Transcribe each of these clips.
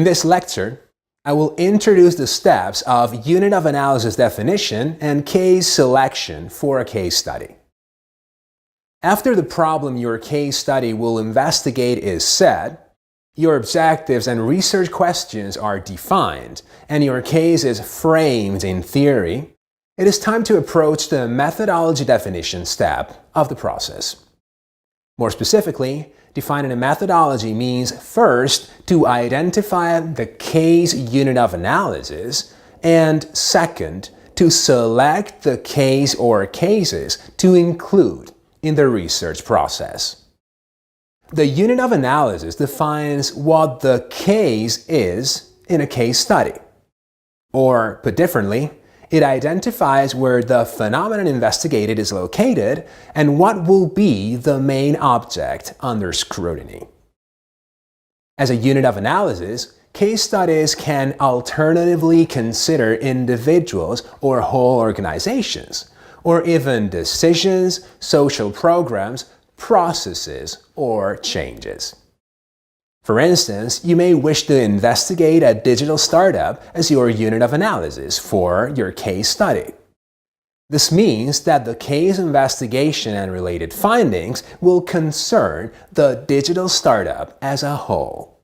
In this lecture, I will introduce the steps of unit of analysis definition and case selection for a case study. After the problem your case study will investigate is set, your objectives and research questions are defined, and your case is framed in theory, it is time to approach the methodology definition step of the process. More specifically, defining a methodology means first to identify the case unit of analysis, and second, to select the case or cases to include in the research process. The unit of analysis defines what the case is in a case study. Or, put differently, it identifies where the phenomenon investigated is located and what will be the main object under scrutiny. As a unit of analysis, case studies can alternatively consider individuals or whole organizations, or even decisions, social programs, processes, or changes. For instance, you may wish to investigate a digital startup as your unit of analysis for your case study. This means that the case investigation and related findings will concern the digital startup as a whole.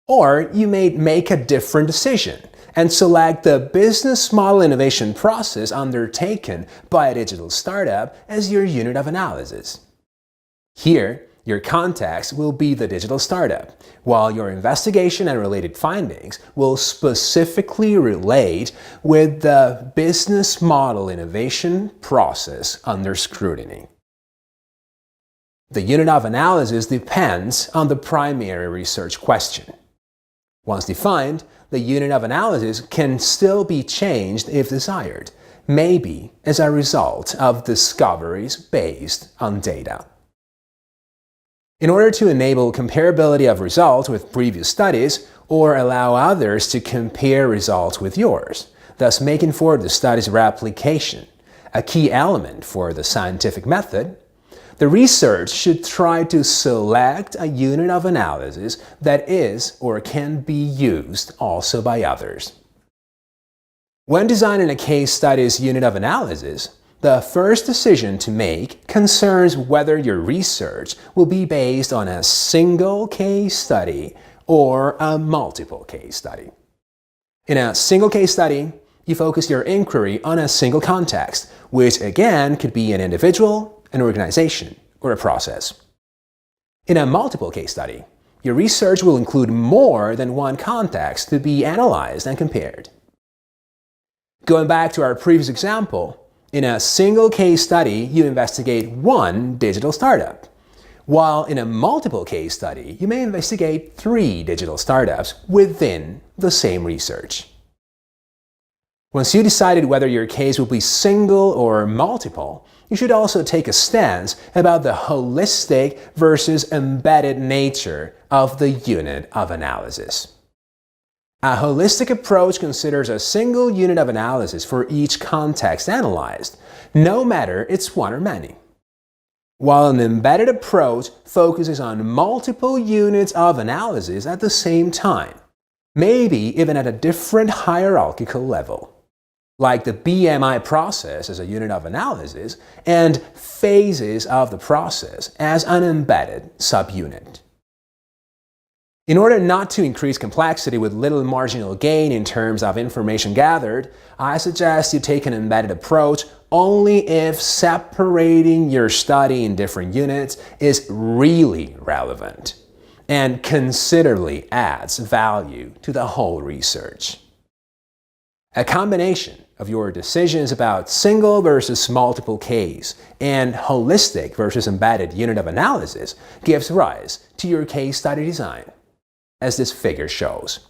Or you may make a different decision and select the business model innovation process undertaken by a digital startup as your unit of analysis. Here, your context will be the digital startup, while your investigation and related findings will specifically relate with the business model innovation process under scrutiny. The unit of analysis depends on the primary research question. Once defined, the unit of analysis can still be changed if desired, maybe as a result of discoveries based on data. In order to enable comparability of results with previous studies, or allow others to compare results with yours, thus making for the study's replication, a key element for the scientific method, the research should try to select a unit of analysis that is or can be used also by others. When designing a case study's unit of analysis, the first decision to make concerns whether your research will be based on a single case study or a multiple case study. In a single case study, you focus your inquiry on a single context, which again could be an individual, an organization, or a process. In a multiple case study, your research will include more than one context to be analyzed and compared. Going back to our previous example, in a single case study, you investigate one digital startup, while in a multiple case study, you may investigate 3 digital startups within the same research. Once you decided whether your case will be single or multiple, you should also take a stance about the holistic versus embedded nature of the unit of analysis. A holistic approach considers a single unit of analysis for each context analyzed, no matter it's one or many. While an embedded approach focuses on multiple units of analysis at the same time, maybe even at a different hierarchical level, like the BMI process as a unit of analysis and phases of the process as an embedded subunit. In order not to increase complexity with little marginal gain in terms of information gathered, I suggest you take an embedded approach only if separating your study in different units is really relevant and considerably adds value to the whole research. A combination of your decisions about single versus multiple case and holistic versus embedded unit of analysis gives rise to your case study design, as this figure shows.